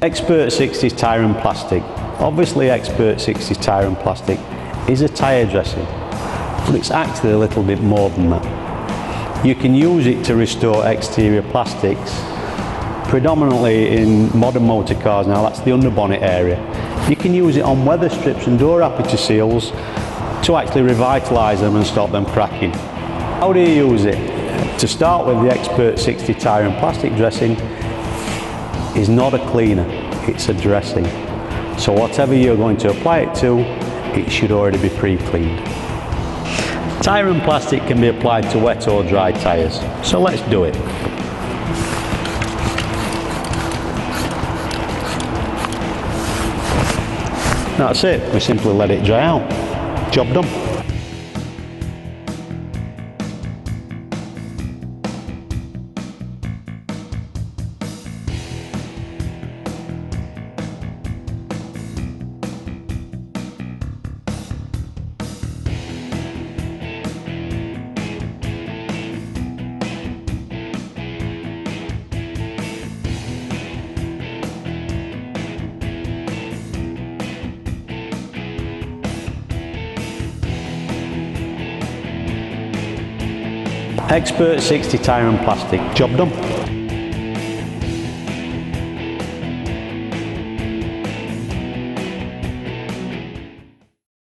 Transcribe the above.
Xpert-60 tyre and plastic. Obviously Xpert-60 tyre and plastic is a tyre dressing, but it's actually a little bit more than that. You can use it to restore exterior plastics, predominantly in modern motor cars now, that's the underbonnet area. You can use it on weather strips and door aperture seals to actually revitalise them and stop them cracking. How do you use it? To start with, the Xpert-60 tyre and plastic dressing is not a cleaner, it's a dressing. So whatever you're going to apply it to, it should already be pre-cleaned. Tyre and plastic can be applied to wet or dry tyres, so let's do it. That's it, we simply let it dry out. Job done. Xpert-60 tyre and plastic, job done.